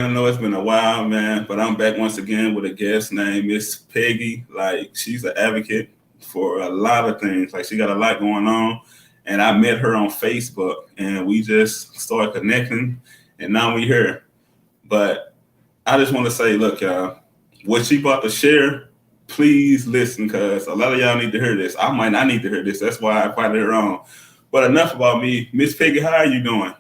I know it's been a while, man, but I'm back once again with a guest named Miss Peggy. Like, she's an advocate for a lot of things. Like, she got a lot going on. And I met her on Facebook and we just started connecting. And now we here. But I just want to say, look, y'all, what she about to share, please listen because a lot of y'all need to hear this. I might not need to hear this. That's why I invited her on. But enough about me. Miss Peggy, how are you doing?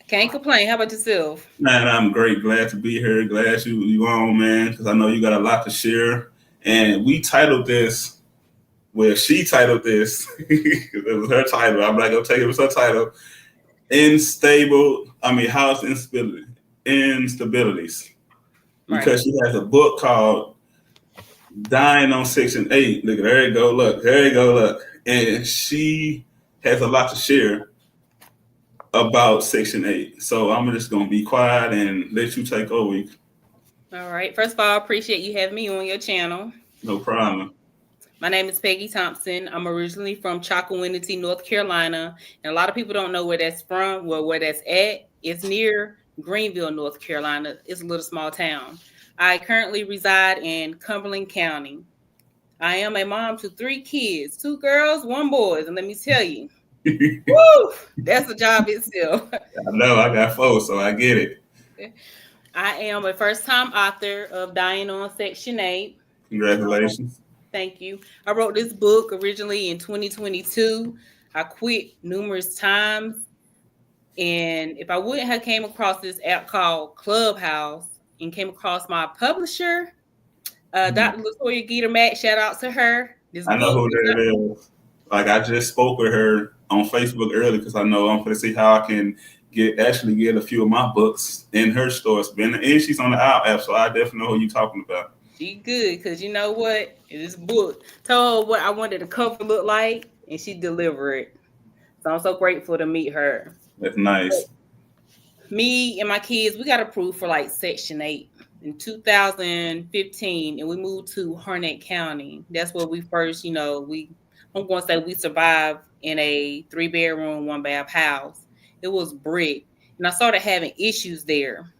Can't complain. How about yourself? Man, I'm great. Glad to be here. Glad you on, man, because I know you got a lot to share. And we titled this, well, she titled this, it was her title. I'm not gonna tell you it was her title. House instabilities. Right. Because she has a book called Dying on Section 8. Look, there you go, look, there you go, look. And she has a lot to share about Section 8. So I'm just gonna be quiet and let you take over. All right. First of all, I appreciate you having me on your channel. No problem. My name is Peggy Thompson. I'm originally from Chocowinity, North Carolina. And a lot of people don't know where that's from. Well, where that's at. It's near Greenville, North Carolina. It's a little small town. I currently reside in Cumberland County. I am a mom to 3 kids, 2 girls, 1 boy. And let me tell you, woo, that's a job itself. I know I got four, so I get it. I am a first time author of Dying on Section 8. Congratulations. Thank you. I wrote this book originally in 2022. I quit numerous times. And if I wouldn't have came across this app called Clubhouse and came across my publisher, Dr. Latoya Geter Mack, shout out to her. This I know book who that is. Like I just spoke with her on Facebook earlier because I know I'm going to see how I can get a few of my books in her stores. And she's on the app, so I definitely know who you're talking about. she good because you know what? This book told her what I wanted the cover to look like, and she delivered. So I'm so grateful to meet her. That's nice. Me and my kids, we got approved for like Section 8 in 2015, and we moved to Harnett County. That's where we first, I'm going to say we survived in a 3-bedroom, 1-bath house. It was brick, and I started having issues there.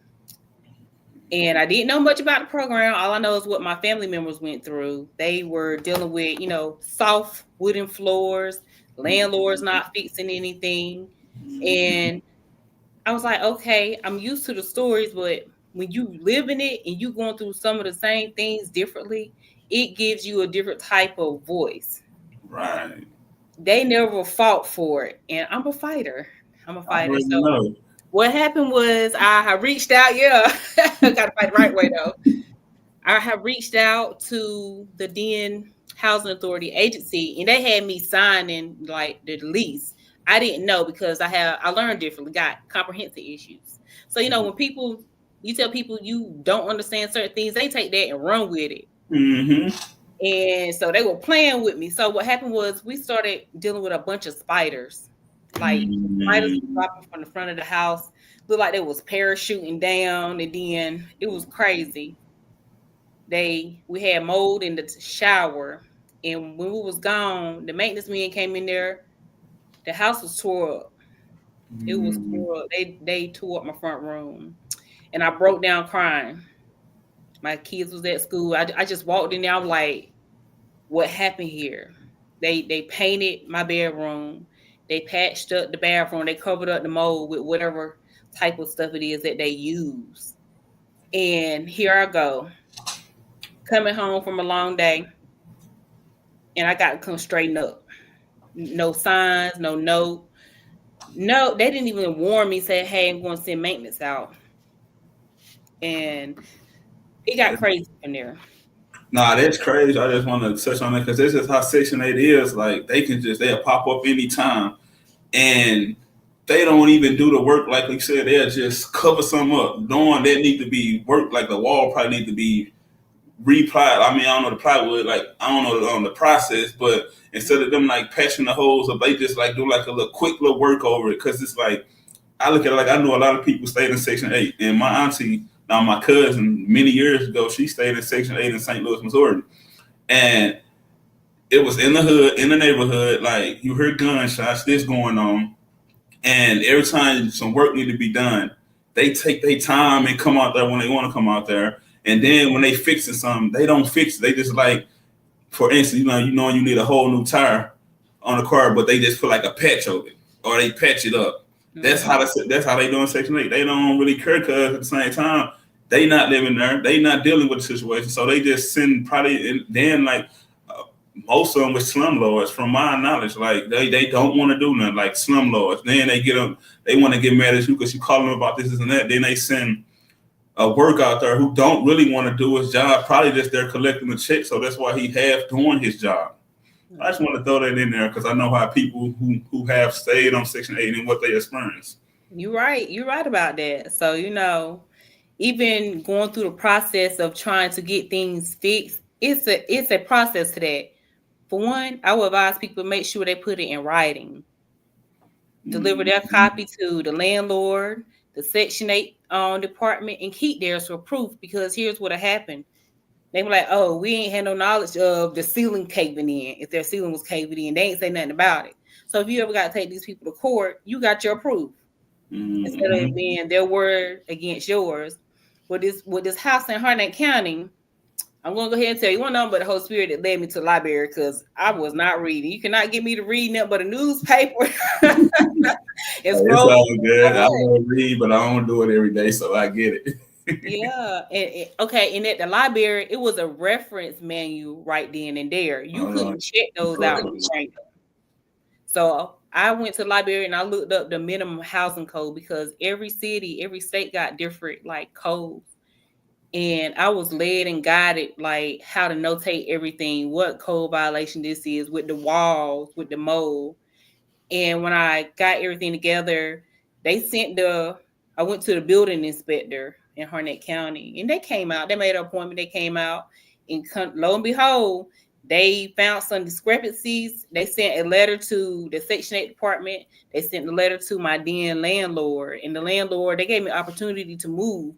And I didn't know much about the program. All I know is what my family members went through. They were dealing with, soft wooden floors, landlords not fixing anything. And I was like, okay, I'm used to the stories, but when you live in it and you going through some of the same things differently, it gives you a different type of voice. Right. They never fought for it. And I'm a fighter. I really So know. what happened was I have reached out. Yeah, I got to fight the right way though. I have reached out to the Den Housing Authority agency, and they had me signing like the lease. I didn't know because I learned differently, got comprehensive issues. So when you tell people you don't understand certain things, they take that and run with it. Mm-hmm. And so they were playing with me. So what happened was we started dealing with a bunch of spiders. Like spiders dropping from the front of the house. Looked like they was parachuting down, and then it was crazy. We had mold in the shower, and when we was gone, the maintenance men came in there. The house was tore up. It was tore up. They tore up my front room, and I broke down crying. My kids was at school. I just walked in there. I'm like, what happened here? They painted my bedroom. They patched up the bathroom. They covered up the mold with whatever type of stuff it is that they use. And here I go, coming home from a long day, and I got to come straighten up. No signs, no note. No, they didn't even warn me, say, hey, I'm going to send maintenance out. And it got crazy in there. Nah, that's crazy. I just want to touch on that because this is how Section 8 is. Like, they'll pop up anytime. And they don't even do the work like we said. They'll just cover some up, knowing that need to be worked. Like the wall probably need to be replied. I mean, I don't know the plywood. Like I don't know the process, but instead of them like patching the holes up, they just like do like a little quick little work over it. Because it's like I look at it like I know a lot of people stayed in Section 8, and my auntie, now my cousin, many years ago, she stayed in Section 8 in St. Louis, Missouri, and it was in the hood, in the neighborhood. Like you heard gunshots, this going on. And every time some work needed to be done, they take their time and come out there when they want to come out there. And then when they fixing something, they don't fix it. They just like, for instance, you need a whole new tire on the car, but they just put like a patch over it, or they patch it up. That's how they doing Section 8. They don't really care because at the same time, they not living there. They not dealing with the situation. So they just send probably, and then like most of them with slumlords, from my knowledge, like they don't want to do nothing, like slumlords. Then they get them, they want to get mad at you because you call them about this and that. Then they send a work out there who don't really want to do his job, probably just they're collecting the check. So that's why he half doing his job. I just want to throw that in there because I know how people who have stayed on Section 8 and what they experience. You're right. You're right about that. So, even going through the process of trying to get things fixed, it's a process to that. For one, I would advise people to make sure they put it in writing. Deliver their copy to the landlord, the Section 8 department, and keep theirs for proof, because here's what happened. They were like, oh, we ain't had no knowledge of the ceiling caving in. If their ceiling was caving in, they ain't say nothing about it. So if you ever got to take these people to court, you got your proof. Instead of being their word against yours. With this house in Harnett County, I'm going to go ahead and tell you one number, but the Holy Spirit that led me to the library, because I was not reading. You cannot get me to read nothing but a newspaper. It's all good. I want to read, but I don't do it every day, so I get it. Yeah. And at the library, it was a reference manual right then and there. You couldn't check those out. So I went to the library and I looked up the minimum housing code, because every city, every state got different like codes. And I was led and guided like how to notate everything, what code violation this is, with the walls, with the mold. And when I got everything together, I went to the building inspector in Harnett County, and they came out. They made an appointment. They came out, and lo and behold, they found some discrepancies. They sent a letter to the Section 8 department. They sent a letter to my then landlord, and the landlord, they gave me opportunity to move.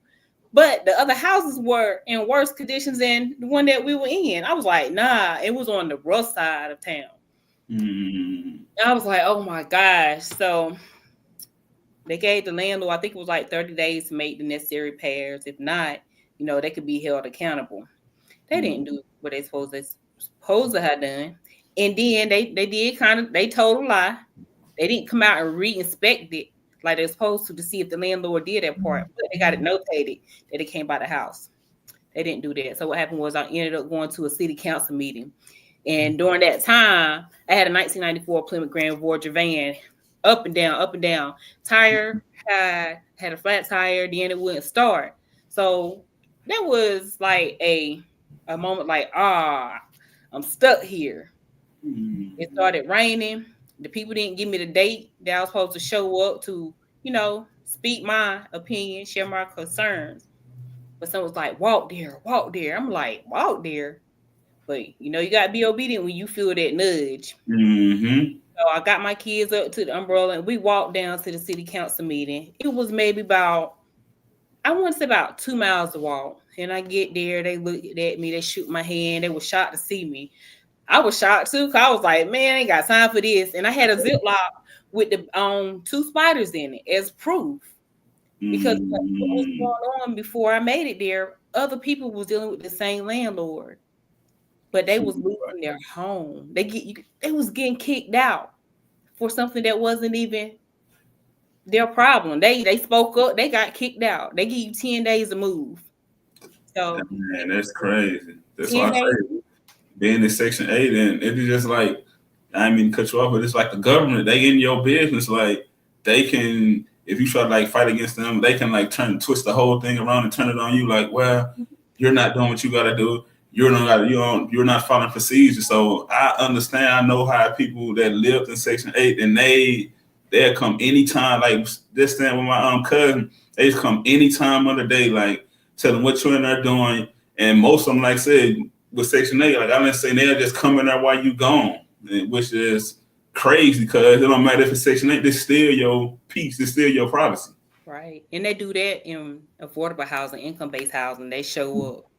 But the other houses were in worse conditions than the one that we were in. I was like, nah, it was on the rough side of town. I was like, oh my gosh. So they gave the landlord, I think it was like 30 days to make the necessary repairs. If not, they could be held accountable. They didn't do what they supposed to have done. And then they told a lie. They didn't come out and re-inspect it like they're supposed to see if the landlord did that part. But they got it notated that it came by the house. They didn't do that. So what happened was I ended up going to a city council meeting. And during that time, I had a 1994 Plymouth Grand Voyager van, up and down. Tire had a flat tire, then it wouldn't start. So that was like a moment like, I'm stuck here. It started raining. The people didn't give me the date that I was supposed to show up to, speak my opinion, share my concerns. But someone was like, walk there. I'm like, walk there. But, you got to be obedient when you feel that nudge. So I got my kids up to the umbrella, and we walked down to the city council meeting. It was maybe about 2 miles to walk. And I get there, they looked at me, they shook my hand. They were shocked to see me. I was shocked too, because I was like, man, I ain't got time for this. And I had a Ziploc with the 2 spiders in it as proof. Because what was going on before I made it there, other people was dealing with the same landlord. But they was losing their home. They was getting kicked out for something that wasn't even their problem. They spoke up, they got kicked out. They give you 10 days to move. So man, that's crazy. That's why I say being in Section 8, and it's just like, I didn't mean to cut you off, but it's like the government, they in your business. Like, they can, if you try to like fight against them, they can like twist the whole thing around and turn it on you. Like, well, you're not doing what you got to do. You're not following procedures. So I understand. I know how people that lived in Section 8, and they'll come anytime. Like this thing with my cousin, they just come anytime of the day. Like, tell them what you're in there doing. And most of them, like I said, with Section 8, like I didn't say, they'll just come in there while you gone, which is crazy, because it don't matter if it's Section 8, they steal your peace, they steal your privacy. Right. And they do that in affordable housing, income-based housing. They show up,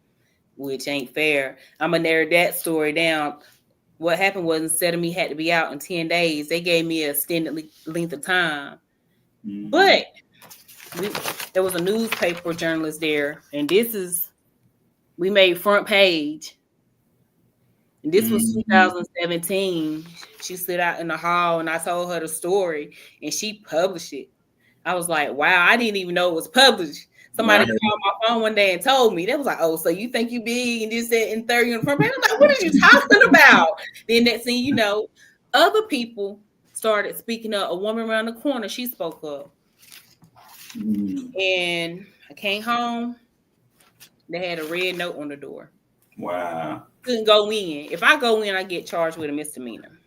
which ain't fair. I'm going to narrow that story down. What happened was, instead of me had to be out in 10 days, they gave me an extended length of time. But we, there was a newspaper journalist there, and we made front page. And this was Mm-hmm. 2017. She stood out in the hall, and I told her the story, and she published it. I was like, wow, I didn't even know it was published. Somebody Right. called my phone one day and told me. They was like, oh, so you think you big and just said in 30 on the front page? I'm like, what are you talking about? Then next thing you know, other people started speaking up. A woman around the corner, she spoke up. And I came home. They had a red note on the door. Wow. Couldn't go in. If I go in, I get charged with a misdemeanor.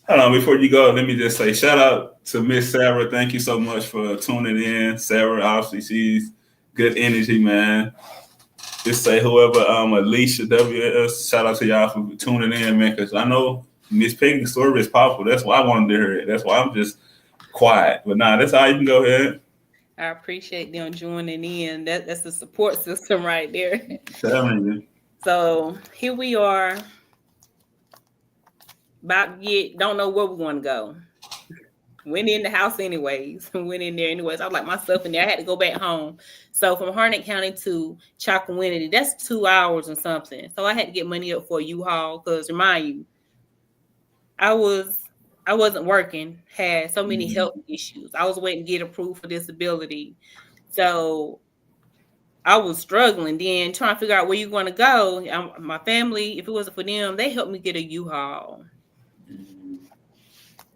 Hold on, before you go, let me just say shout out to Miss Sarah. Thank you so much for tuning in. Sarah, obviously, she's good energy, man. Just say whoever, Alicia WS, shout out to y'all for tuning in, man, because I know Miss Peggy's story is powerful. That's why I wanted to hear it. That's why I'm just quiet. But nah, that's how you can go ahead. I appreciate them joining in. That's the support system right there. Telling you. So here we are, about to don't know where we want to go. Went in the house anyways. Went in there anyways. I was like my stuff in there. I had to go back home. So from Harnett County to Chocowinity, that's 2 hours and something. So I had to get money up for a U-Haul because remind you, I wasn't working, had so many health issues. I was waiting to get approved for disability. So I was struggling then trying to figure out where you're going to go. My family, if it wasn't for them, they helped me get a U-Haul.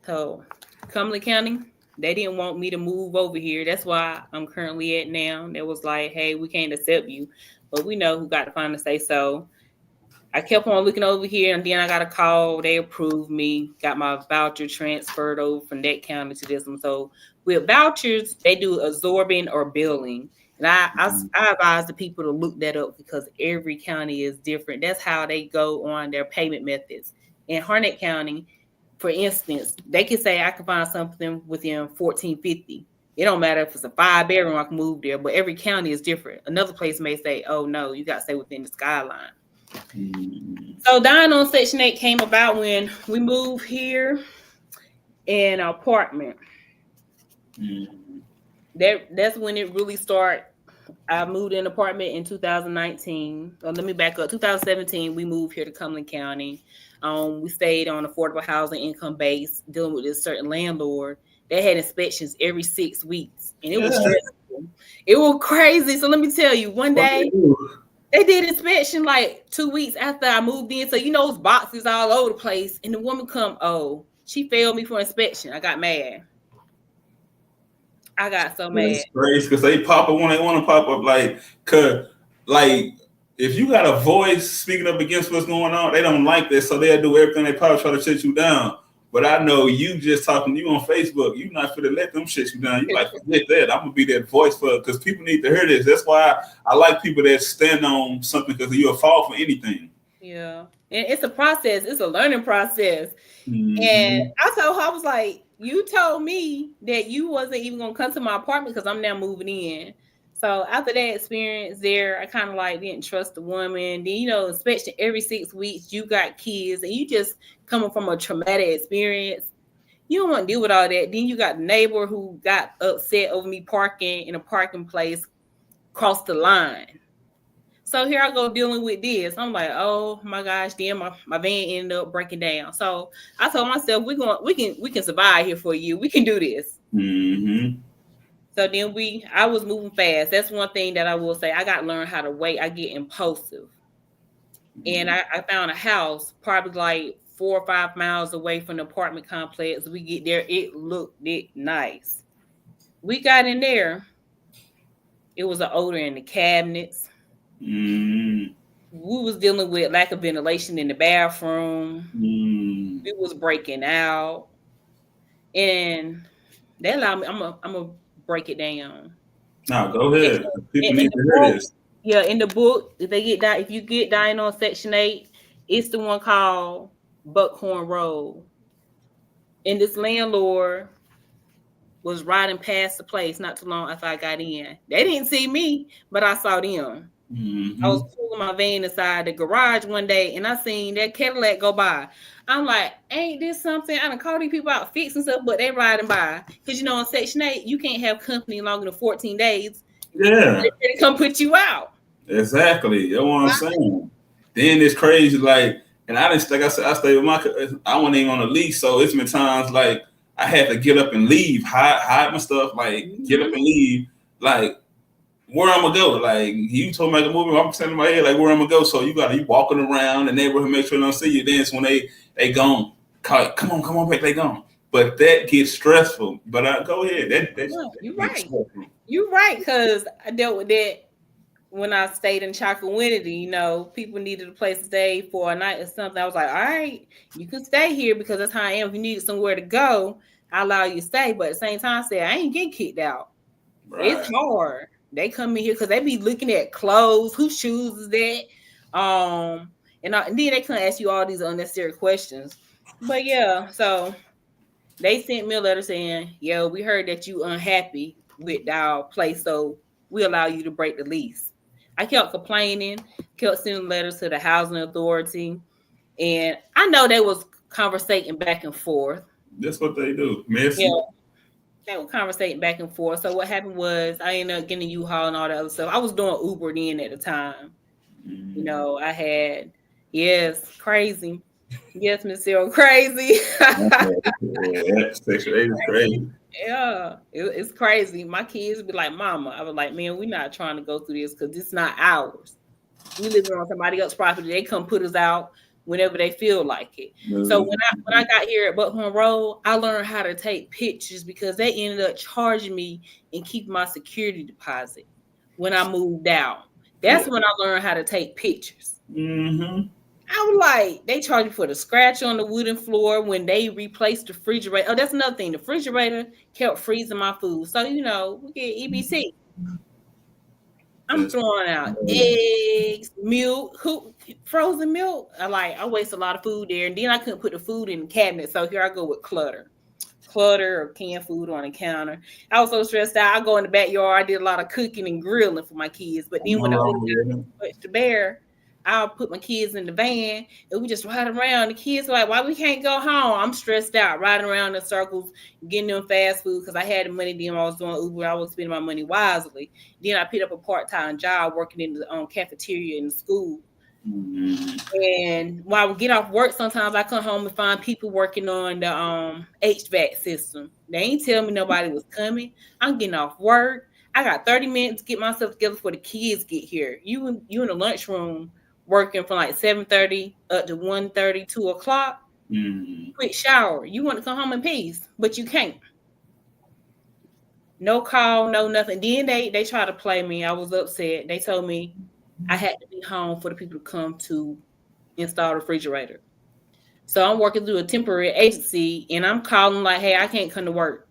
So Cumberland County, they didn't want me to move over here. That's why I'm currently at now. They was like, hey, we can't accept you, but we know who got to find to say so. I kept on looking over here, and then I got a call. They approved me, got my voucher transferred over from that county to this one. So with vouchers, they do absorbing or billing. And I advise the people to look that up because every county is different. That's how they go on their payment methods. In Harnett County, for instance, they can say I can find something within 1450. It don't matter if it's a 5-bedroom, I can move there, but every county is different. Another place may say, oh no, you got to stay within the skyline. So dying on Section 8 came about when we moved here in an apartment. That's when it really started. I moved in an apartment in 2019. Let me back up. 2017, we moved here to Cumberland County. We stayed on affordable housing income base, dealing with this certain landlord. They had inspections every 6 weeks, and it was stressful. It was crazy. So let me tell you, one day they did inspection like 2 weeks after I moved in. So those boxes all over the place, and the woman come, oh, she failed me for inspection. I got mad. I got so mad. It's crazy because they pop up when they want to pop up. Like if you got a voice speaking up against what's going on, they don't like this, so they'll do everything they probably try to shut you down. But I know you just talking to you on Facebook, you not gonna let them shut you down. You like, forget that. I'm gonna be that voice for because people need to hear this. That's why I like people that stand on something because you'll fall for anything. Yeah, and it's a process. It's a learning process. And I told her, I was like, you told me that you wasn't even gonna come to my apartment because I'm now moving in. So after that experience there, I kind of like didn't trust the woman. Then inspection every 6 weeks. You got kids, and you just coming from a traumatic experience. You don't want to deal with all that. Then you got the neighbor who got upset over me parking in a parking place, crossed the line. So here I go dealing with this. I'm like, oh my gosh, then my van ended up breaking down. So I told myself, we can survive here for you. We can do this. So then I was moving fast. That's one thing that I will say. I got to learn how to wait. I get impulsive. And I found a house probably like 4 or 5 miles away from the apartment complex. We get there, it looked nice. We got in there. It was an odor in the cabinets. We was dealing with lack of ventilation in the bathroom. It was breaking out. And that allowed me, I'm gonna break it down. No, go ahead. People need to hear this. Yeah, in the book, if you get dying on Section 8, it's the one called Buckhorn Road. And this landlord was riding past the place not too long after I got in. They didn't see me, but I saw them. I was Mm-hmm. pulling my van inside the garage one day and I seen that Cadillac go by. I'm like, ain't this something? I done call these people out fixing stuff, but they riding by. Because you know, in Section 8, you can't have company longer than 14 days. Yeah, They come put you out. exactly. That's what I'm saying. Then it's crazy, like, and I didn't, like I said, I stayed with I wasn't even on a lease, so it's been times like I had to get up and leave, hide my stuff, like get up Mm-hmm. and leave, like where I'm gonna go. Like you told me like a movie, I'm sitting in my head like where I'm gonna go. So you gotta be walking around the neighborhood, make sure they don't see you. Then it's when they gone. Call it, come on back, they gone. But that gets stressful. But go ahead, No, that you're gets right. stressful. You're right, because I dealt with that when I stayed in Chalkawinity. You know, people needed a place to stay for a night or something. I was like, all right, you can stay here because that's how I am. If you needed somewhere to go, I allow you to stay. But at the same time, I said, I ain't getting kicked out. It's Right. hard. They come in here because they be looking at clothes. Whose shoes is that? And then they can ask you all these unnecessary questions. But yeah, so they sent me a letter saying, "Yo, we heard that you unhappy with our place, so we allow you to break the lease." I kept complaining, kept sending letters to the housing authority, and I know they was conversating back and forth. That's what they do. Yeah, Messy. they were conversating back and forth. So what happened was I ended up getting a U-Haul and all that other stuff. I was doing Uber then at the time. You Mm-hmm. know, I had, yes, crazy. Yes, Miss Cyril, crazy. Yeah, Section 8 is crazy. Yeah, it's crazy. My kids be like, "Mama," I was like, "Man, we're not trying to go through this because it's not ours. We live on somebody else's property. They come put us out whenever they feel like it." So when I got here at Buckhorn Road, I learned how to take pictures because they ended up charging me and keep my security deposit when I moved out. Yeah. That's when I learned how to take pictures. Mm-hmm. I was like, they charge me for the scratch on the wooden floor when they replaced the refrigerator. Oh, that's another thing. The refrigerator kept freezing my food. So, you know, we get EBC. I'm That's throwing out crazy. eggs, milk, frozen milk. I waste a lot of food there. And then I couldn't put the food in the cabinet. So here I go with clutter or canned food on the counter. I was so stressed out. I go in the backyard. I did a lot of cooking and grilling for my kids. But then No when the wrong other with it. much to bear, I'll put my kids in the van and we just ride around. The kids are like, "Why we can't go home?" I'm stressed out, riding around in circles, getting them fast food because I had the money then. I was doing Uber. I was spending my money wisely. Then I picked up a part-time job working in the cafeteria in the school. Mm-hmm. And while we get off work, sometimes I come home and find people working on the HVAC system. They ain't tell me nobody was coming. I'm getting off work. I got 30 minutes to get myself together before the kids get here. You in the lunchroom working from like 7:30 up to 1:30, 2 o'clock. Mm-hmm. Quick shower. You want to come home in peace, but you can't. No call, no nothing. Then they try to play me. I was upset. They told me I had to be home for the people to come to install the refrigerator. So I'm working through a temporary agency and I'm calling like, "Hey, I can't come to work.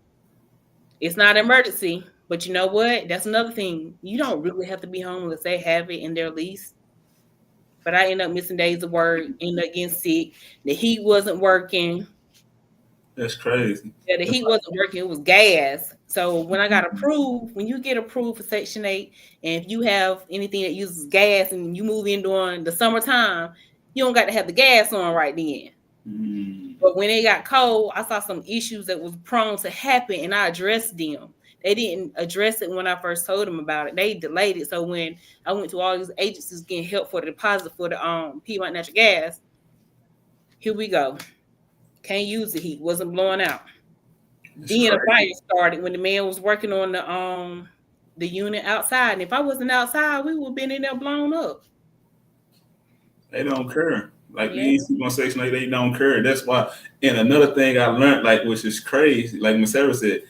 It's not an emergency." But you know what? That's another thing. You don't really have to be home unless they have it in their lease. But I end up missing days of work, end up getting sick. The heat wasn't working. That's crazy. Yeah, the That's heat wasn't working. It was gas. So when I got approved, when you get approved for Section 8, and if you have anything that uses gas and you move in during the summertime, you don't got to have the gas on right then. mm, But when it got cold, I saw some issues that was prone to happen, and I addressed them. They didn't address it when I first told them about it. They delayed it. So when I went to all these agencies getting help for the deposit for the Piedmont Natural Gas, here we go. Can't use the heat. Wasn't blowing out. it's Then a fire crazy. started when the man was working on the unit outside. And if I wasn't outside, we would have been in there blown up. They don't care. Like Yeah. these people on Section 8, they don't care. That's why. And another thing I learned, like, which is crazy, like Miss Sarah said,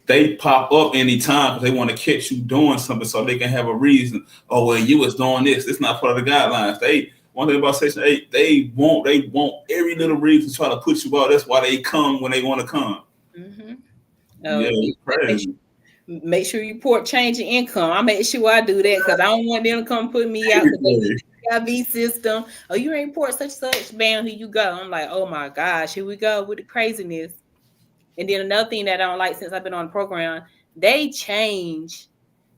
they pop up anytime because they want to catch you doing something so they can have a reason. Oh, well, you was doing this. It's not part of the guidelines. They one thing about Section 8, they want every little reason to try to put you out. That's why they come when they want to come. Mm-hmm. Yeah, it's crazy. Make sure you report change in income. I make sure I do that because I don't want them to come put me out because they use the PIV system. Oh, you ain't report such such, bam, here you go. I'm like, oh my gosh, here we go with the craziness. And then another thing that I don't like since I've been on the program, they change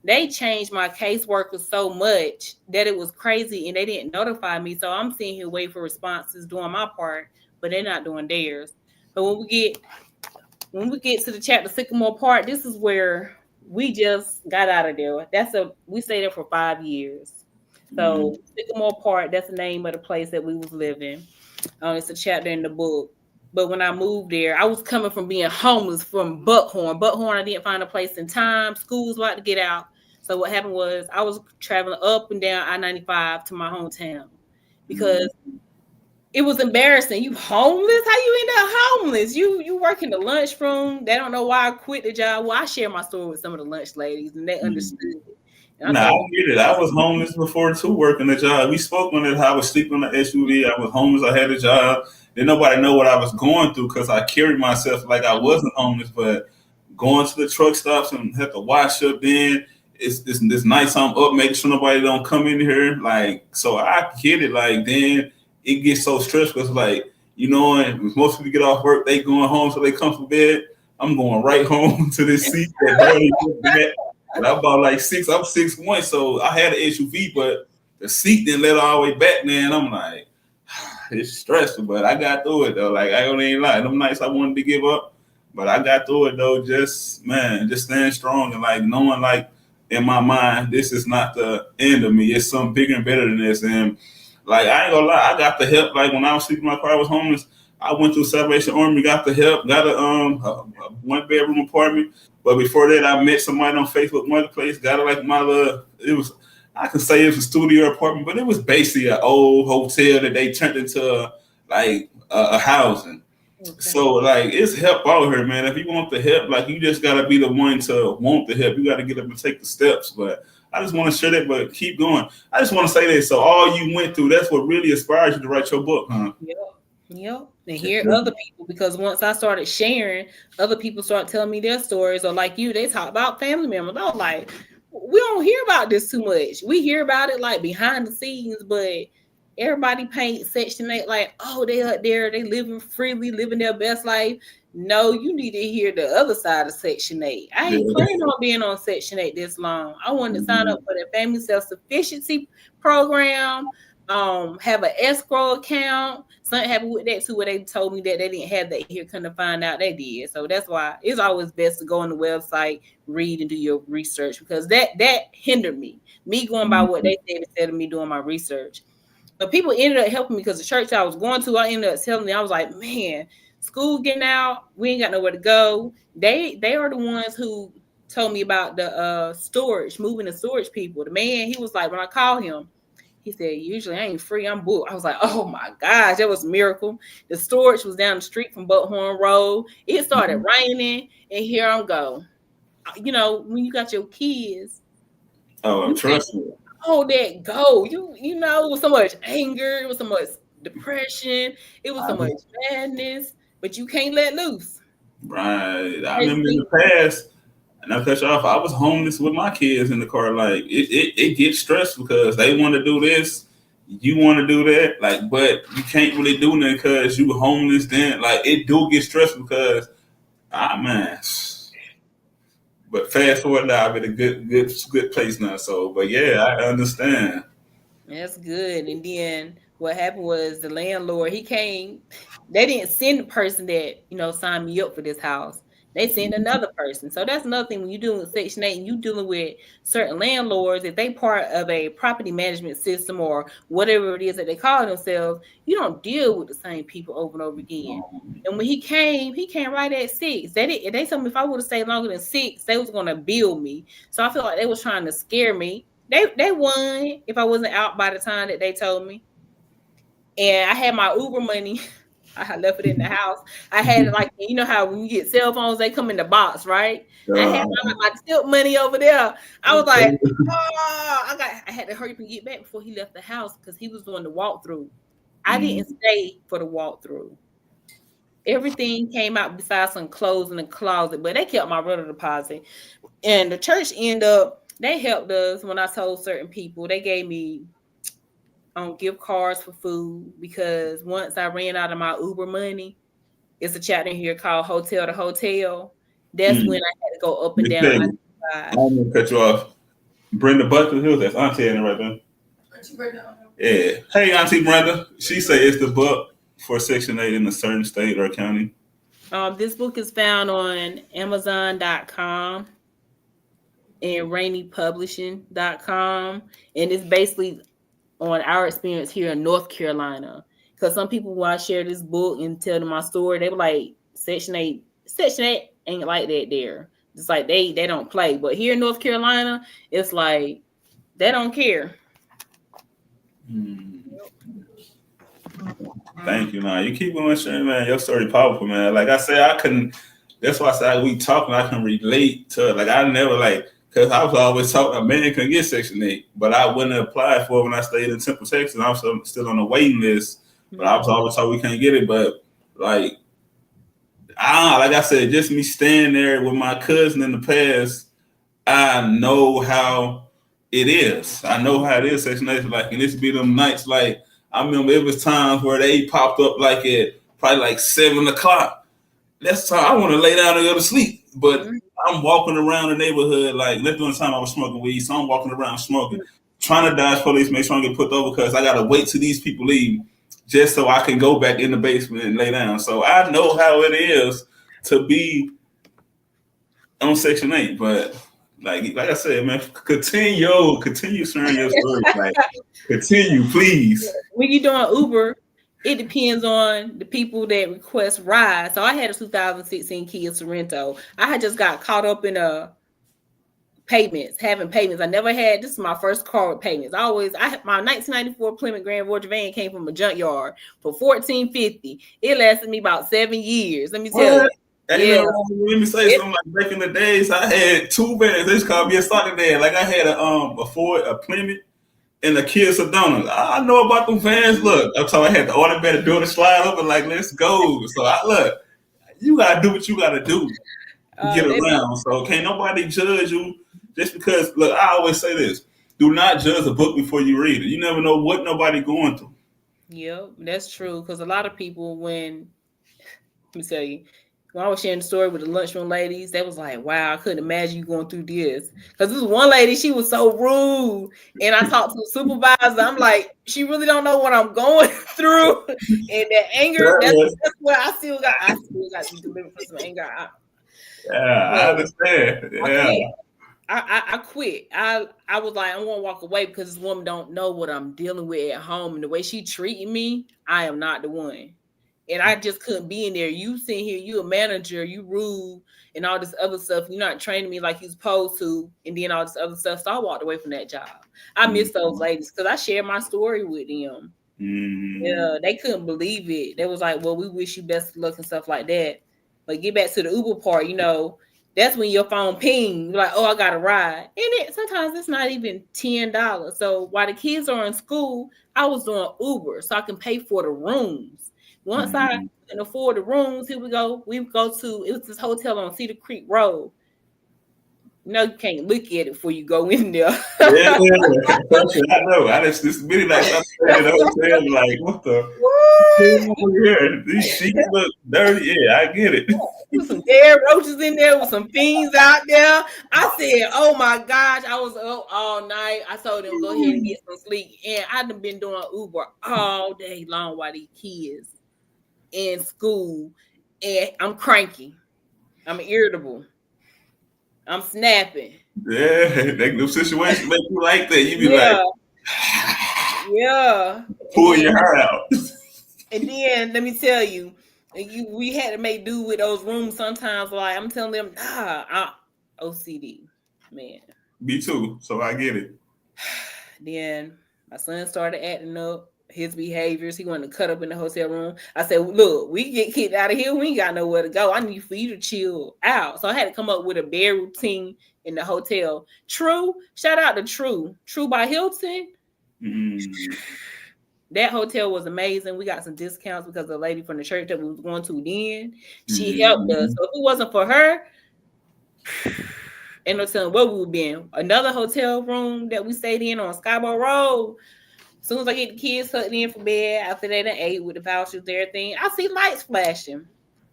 They changed my caseworker so much that it was crazy, and they didn't notify me. So I'm sitting here waiting for responses, doing my part, but they're not doing theirs. But when we get to the chapter Sycamore Park, this is where we just got out of there. We stayed there for 5 years. Mm. So Sycamore Park, that's the name of the place that we was living. It's a chapter in the book. But when I moved there, I was coming from being homeless from Buckhorn. Buckhorn, I didn't find a place in time. School was about to get out. So what happened was I was traveling up and down I-95 to my hometown because Mm. it was embarrassing. You homeless? How you end up homeless? You work in the lunchroom. They don't know why I quit the job. Well, I share my story with some of the lunch ladies, and they Mm. understood it. And I Nah, I told them, get it. I was homeless before too, working a job. We spoke on it. How I was sleeping on the SUV. I was homeless. I had a job. Didn't nobody know what I was going through because I carried myself like I wasn't homeless. But going to the truck stops and have to wash up, then it's this nights I'm up, making sure nobody don't come in here. Like, so I get it. Like, then it gets so stressful. It's like, and most people get off work, they going home, so they come from bed. I'm going right home to this seat that barely went back. And I bought like I'm 6'1", so I had an SUV, but the seat didn't let all the way back, man. I'm like, it's stressful, but I got through it though. Like I don't even lie. Them nights I wanted to give up, but I got through it though. Just staying strong and like knowing like in my mind, this is not the end of me. It's something bigger and better than this. And like I ain't gonna lie, I got the help. Like when I was sleeping in my car, I was homeless. I went through Salvation Army, got the help, got a 1 bedroom apartment. But before that, I met somebody on Facebook Marketplace. Got it like my little. It was, I can say it was a studio apartment, but it was basically an old hotel that they turned into like a housing. okay. So like it's help out here, man. If you want the help, like you just gotta be the one to want the help. You gotta get up and take the steps. But I just want to share that, but keep going. I just want to say that. So all you went through, that's what really inspired you to write your book, huh? Yep. Yep. And hear other people, because once I started sharing, other people start telling me their stories. Or like you, they talk about family members. I was like, we don't hear about this too much. We hear about it like behind the scenes, but everybody paints Section 8 like, oh, they up there, they living freely, living their best life. No, you need to hear the other side of Section 8. I ain't Yeah. planning on being on Section 8 this long. I wanted to sign up Mhm. for the family self-sufficiency program, have an escrow account. Something happened with that too, where they told me that they didn't have that here. Couldn't find out they did. So that's why it's always best to go on the website, read and do your research, because that hindered me going by what Mhm. they said instead of me doing my research. But people ended up helping me because the church I was going to, I ended up telling me, I was like, man, school getting out, we ain't got nowhere to go. They are the ones who told me about the storage, moving the storage people. The man, he was like, when I called him, he said, usually I ain't free, I'm booked. I was like, oh my gosh, that was a miracle. The storage was down the street from Buckhorn Road. It started raining, and here I'm go. When you got your kids, Oh, you can't trust me. hold that go. It was so much anger, it was so much depression, it was so much madness, but you can't let loose. Right. I Crazy remember in thing. the past, and I cut you off. I was homeless with my kids in the car. Like it gets stressed because they want to do this, you want to do that. Like, but you can't really do nothing because you homeless. Then, like, it do get stressful because man. But fast forward now, I'm in a good place now. So, but yeah, I understand. That's good. And then what happened was the landlord, he came, they didn't send the person that, signed me up for this house. They sent another person. So that's another thing when you're dealing with Section 8 and you dealing with certain landlords, if they part of a property management system or whatever it is that they call themselves, you don't deal with the same people over and over again. And when he came right at 6. They told me if I would have stayed longer than 6, they was gonna bill me. So I feel like they was trying to scare me. They won if I wasn't out by the time that they told me. And I had my Uber money. I had left it in the house. I had it like, how when you get cell phones, they come in the box, right? I had Uh, my tip money over there. I was like, oh, I had to hurry up and get back before he left the house because he was doing the walkthrough. I didn't stay for the walkthrough. Everything came out besides some clothes in the closet, but they kept my rental deposit. And the church ended up, they helped us when I told certain people. They gave me gift cards for food because once I ran out of my Uber money, it's a chapter in here called Hotel to Hotel. That's when mm. I had to go up and Let me down tell you, I 95. don't mean to cut you off. Brenda Butler, who's that's Auntie Anna right there. Auntie Brenda. Yeah. Hey, Auntie Brenda. She say it's the book for Section 8 in a certain state or county. This book is found on Amazon.com and RainyPublishing.com, and it's basically on our experience here in North Carolina. Because some people, when I share this book and tell them my story, they were like, Section 8 ain't like that there. It's like they don't play. But here in North Carolina, it's like they don't care. Thank you, man. You keep on sharing, man. Your story powerful, man. Like I said, I couldn't. That's why I said we talking. I can relate to it. Like I never because I was always taught a man can get Section 8, but I wouldn't apply for it when I stayed in Temple, Texas. I was still on the waiting list, but I was always told we can't get it. But like I said, just me standing there with my cousin in the past, I know how it is. I know how it is, Section 8. Like, and it's be them nights like. I remember it was times where they popped up like at probably like 7:00. That's the time I want to lay down and go to sleep. But I'm walking around the neighborhood like that's the time I was smoking weed. So I'm walking around smoking, trying to dodge police, make sure I don't get put over because I gotta wait till these people leave just so I can go back in the basement and lay down. So I know how it is to be on Section 8, but like I said, man, continue sharing your story. Like, continue, please. When you're doing Uber, it depends on the people that request rides. So I had a 2016 Kia Sorento. I had just got caught up in having payments. I never had. This is my first car with payments. My 1994 Plymouth Grand Voyage van came from a junkyard for $1,450. It lasted me about 7 years. Let me tell you. Yeah. Let me say something. Like back in the days, I had two vans. They just called me a soccer dad. Like I had a Ford, a Plymouth, and a Kia Sedona. I know about them vans. Look, so I had the automatic door to slide up and like, let's go. So you gotta do what you gotta do to get around. So can't nobody judge you just because. Look, I always say this: do not judge a book before you read it. You never know what nobody going through. Yep, that's true. Because a lot of people, let me tell you. When I was sharing the story with the lunchroom ladies, they was like, wow, I couldn't imagine you going through this. Because this was one lady, she was so rude. And I talked to the supervisor. I'm like, she really don't know what I'm going through. And that anger, that's what I still got to be delivered for some anger. I understand. Yeah. I quit. I was like, I'm gonna walk away because this woman don't know what I'm dealing with at home. And the way she treating me, I am not the one. And I just couldn't be in there. You sitting here, you a manager, you rude, and all this other stuff. You're not training me like you're supposed to, and then all this other stuff. So I walked away from that job. I miss those ladies because I shared my story with them. Yeah, they couldn't believe it. They was like, well, we wish you best of luck and stuff like that. But get back to the Uber part, that's when your phone ping. You're like, oh, I got a ride. And sometimes it's not even $10. So while the kids are in school, I was doing Uber so I can pay for the rooms. Once I can afford the rooms, here we go. We go to, it was this hotel on Cedar Creek Road. You can't look at it before you go in there. Yeah. I know. I just this many nights I stayed in the hotel like, what the? These sheets look dirty. Yeah, I get it. With some dead roaches in there, with some fiends out there. I said, oh my gosh, I was up all night. I told them go ahead and get some sleep. And I've been doing Uber all day long while these kids in school. And I'm cranky. I'm irritable. I'm snapping. Yeah, that situation make you like that. You be like, yeah, pull your hair out. And then let me tell you, we had to make do with those rooms sometimes. Like I'm telling them, OCD, man. Me too. So I get it. Then my son started acting up. His behaviors. He wanted to cut up in the hotel room. I said, look, we get kicked out of here. We ain't got nowhere to go. I need for you to chill out. So I had to come up with a bed routine in the hotel. True. Shout out to True. True by Hilton. That hotel was amazing. We got some discounts because the lady from the church that we was going to then, she helped us. So if it wasn't for her, ain't no telling where we would be in. Another hotel room that we stayed in on Scarborough Road. As soon as I get the kids tucked in for bed, after they done ate with the vouchers and everything, I see lights flashing.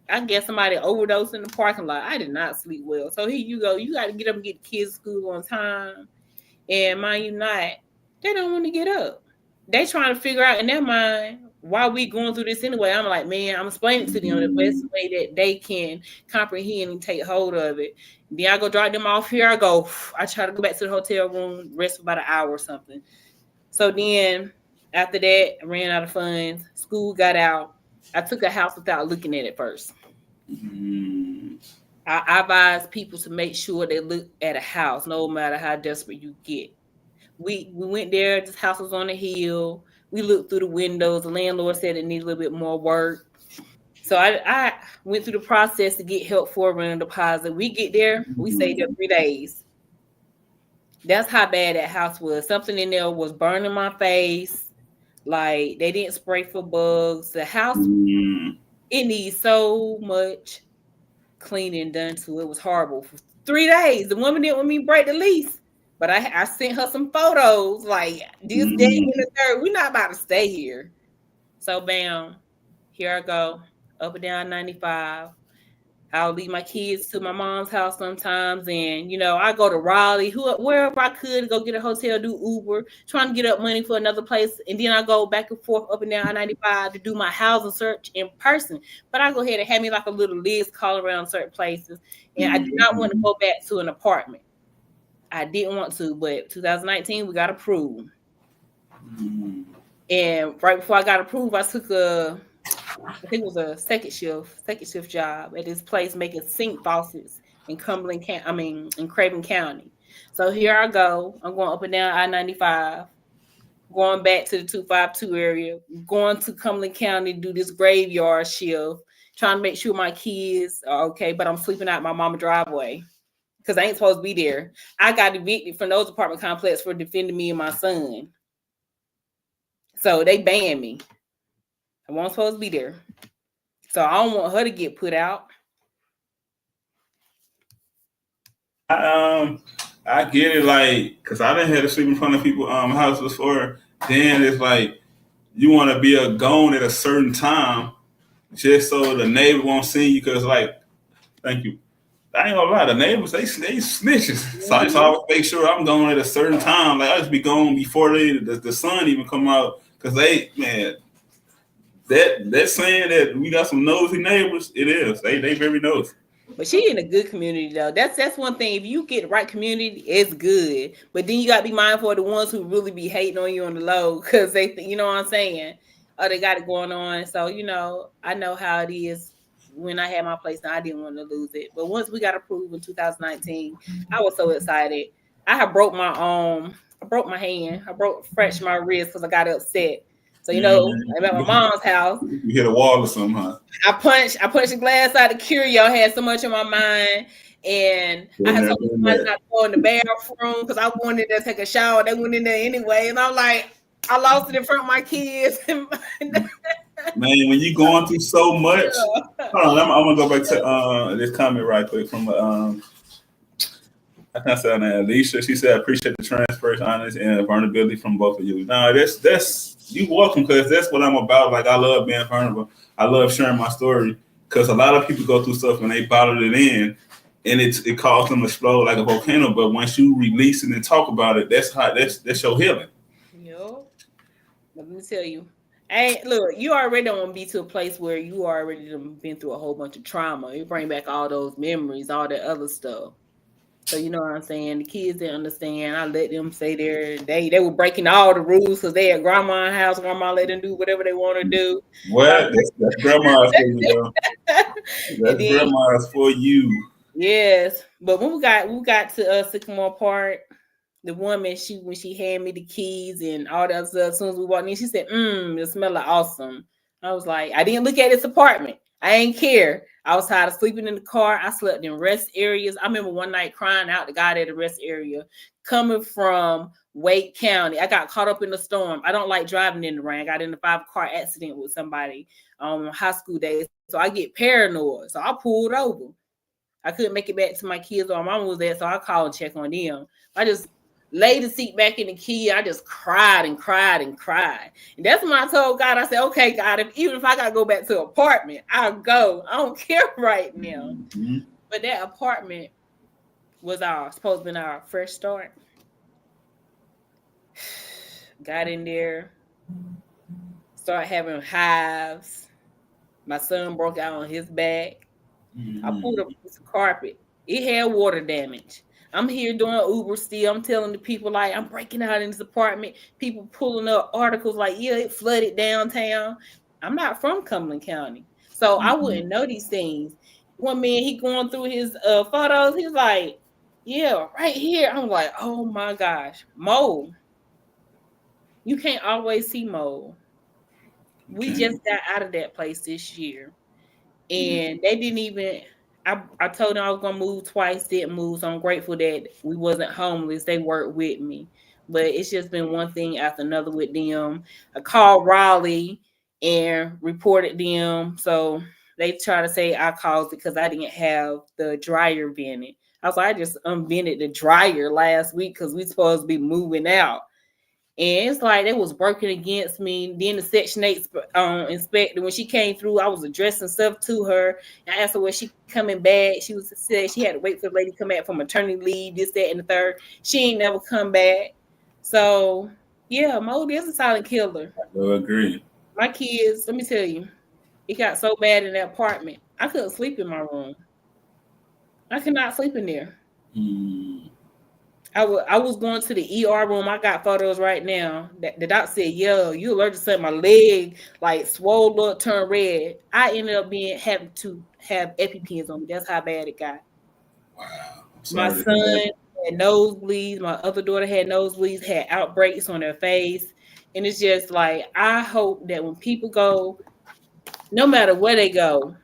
I guess somebody overdosed in the parking lot. I did not sleep well. So here you go. You got to get up and get the kids to school on time. And mind you not, they don't want to get up. They trying to figure out in their mind why we going through this anyway. I'm like, man, I'm explaining to them the best Mm-hmm. way that they can comprehend and take hold of it. Then I go drop them off here. I go, I try to go back to the hotel room, rest for about an hour or something. So then after that, I ran out of funds. School got out. I took a house without looking at it first. Mm-hmm. I advise people to make sure they look at a house, no matter how desperate you get. We went there. This house was on a hill. We looked through the windows. The landlord said it needed a little bit more work. So I went through the process to get help for a rental deposit. We get there. We stayed there 3 days. That's how bad that house was. Something in there was burning my face. Like they didn't spray for bugs. The house, Mm-hmm. it needs so much cleaning done to it. It was horrible for 3 days. The woman didn't want me to break the lease. But I sent her some photos like this day in the third. We're not about to stay here. So bam, here I go. Up and down 95. I'll leave my kids to my mom's house sometimes, and I go to Raleigh, wherever I could, go get a hotel, do Uber, trying to get up money for another place, and then I go back and forth up and down I-95 to do my housing search in person. But I go ahead and have me like a little list, call around certain places, and I did not want to Mm-hmm. go back to an apartment. I didn't want to, but 2019 we got approved, and right before I got approved, I took I think it was a second shift job at this place making sink faucets in in Craven County. So here I go. I'm going up and down I-95, going back to the 252 area, going to Cumberland County to do this graveyard shift, trying to make sure my kids are okay, but I'm sleeping out my mama driveway because I ain't supposed to be there. I got evicted from those apartment complex for defending me and my son. So they banned me. I wasn't supposed to be there. So I don't want her to get put out. I, I get it, like, cause I didn't have to sleep in front of people houses before. Then it's like you want to be a gone at a certain time just so the neighbor won't see you. Cause like, thank you. I ain't gonna lie, the neighbors they snitches. So I just Mhm. always make sure I'm going at a certain time. Like I just be going before the sun even come out. Cause they man that saying that we got some nosy neighbors, it is. They very nosy. But she in a good community though. That's one thing. If you get the right community, it's good. But then you got to be mindful of the ones who really be hating on you on the low because you know what I'm saying. Oh, they got it going on. So I know how it is. When I had my place, now I didn't want to lose it. But once we got approved in 2019, I was so excited. I had broke my I broke my hand. I fractured my wrist because I got upset. So I'm at my Mm, mom's house. you hit a wall or something, huh? I punched the glass out of Curio. I had so much on my mind. And I Been had there, told done somebody that. not to go in the bathroom because I wanted to take a shower. They went in there anyway. And I'm like, I lost it in front of my kids. Man, when you going through so much, Yeah. hold on, I'm gonna go back to this comment right quick from I can't say her name, Alicia. She said, "I appreciate the transparency, honesty, and vulnerability from both of you." No, that's you welcome because that's what I'm about. Like I love being vulnerable. I love sharing my story because a lot of people go through stuff and they bottle it in, and it causes them to explode like a volcano. But once you release it and talk about it, that's your healing. Yo, let me tell you. Hey, look, you already don't want to be to a place where you already done been through a whole bunch of trauma. You bring back all those memories, all that other stuff. So you know what I'm saying? The kids didn't understand. I let them stay there. They were breaking all the rules because they at grandma's house. Grandma let them do whatever they want to do. So What? That's grandma's for you, though. and That's then grandma's for you. yes, but when we got to Sycamore Park, the woman when she handed me the keys and all that stuff, as soon as we walked in, she said, it smelled like awesome. I was like, I didn't look at this apartment. I ain't care. I was tired of sleeping in the car. I slept in rest areas. I remember one night crying out the guy at the rest area coming from Wake County. I got caught up in the storm. I don't like driving in the rain. I got in a 5-car accident with somebody high school days. So I get paranoid. So I pulled over. I couldn't make it back to my kids or my mama was there, so I called and check on them. I just laid the seat back in the key. I just cried and cried and cried. And that's when I told God, I said, okay, God, even if I gotta go back to an apartment, I'll go. I don't care right now. Mm-hmm. But that apartment was supposed to be our fresh start. Got in there, started having hives. My son broke out on his back. I pulled up Mm-hmm. a piece of carpet. It had water damage. I'm here doing Uber still. I'm telling the people like I'm breaking out in this apartment. People pulling up articles like, yeah, it flooded downtown. I'm not from Cumberland County, so I Mm-hmm. wouldn't know these things. One man, he going through his photos. He's like, yeah, right here. I'm like, oh my gosh, mold. You can't always see mold. We Okay. just got out of that place this year, and they didn't even. I told them I was gonna move twice, didn't move. So I'm grateful that we wasn't homeless. They worked with me, but it's just been one thing after another with them. I called Raleigh and reported them, so they try to say I caused it because I didn't have the dryer vented. I was like, I just unvented the dryer last week because we supposed to be moving out. And it's like they was working against me. Then the Section 8 inspector, when she came through, I was addressing stuff to her. I asked her was she coming back. She was said she had to wait for the lady to come back from maternity leave, this, that, and the third. She ain't never come back. So yeah, mold is a silent killer. I agree. My kids, let me tell you, it got so bad in that apartment. I couldn't sleep in my room. I could not sleep in there. Mm. I was going to the ER room. I got photos right now. That the doc said, "Yo, you allergic to my leg, like swole up, turn red." I ended up being having to have EpiPens on me. That's how bad it got. Wow. I'm My sorry to hear son that. had nosebleeds. My other daughter had nosebleeds. Had outbreaks on their face, and it's just like I hope that when people go, no matter where they go,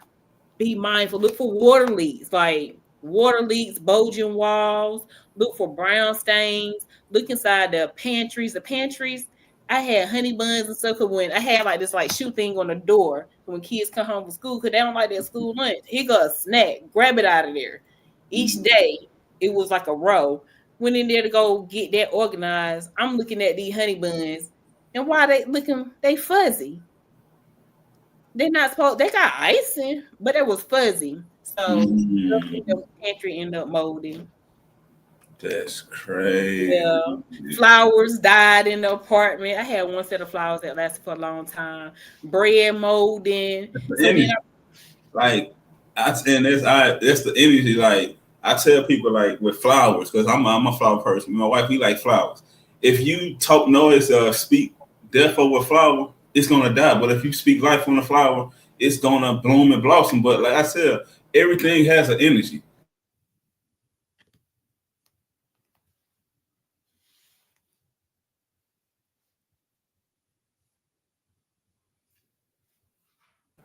be mindful. Look for water leaks, like water leaks, bulging walls. Look for brown stains. Look inside the pantries. The pantries, I had honey buns and stuff. Cause when I had like this like shoe thing on the door when kids come home from school, cause they don't like their school lunch. Here go a snack. Grab it out of there. Each Mm-hmm. day it was like a row. Went in there to go get that organized. I'm looking at these honey buns, and why they looking? They fuzzy. They're not supposed. They got icing, but it was fuzzy. So stuff in Mm. the pantry ended up molding. That's crazy. Yeah, flowers died in the apartment. I had one set of flowers that lasted for a long time. Bread molding. That's the So then, energy. Like that's the energy. Like I tell people, like with flowers, because I'm a flower person. My wife, we like flowers. If you talk noise, speak death over a flower, it's gonna die. But if you speak life on a flower, it's gonna bloom and blossom. But like I said, everything has an energy.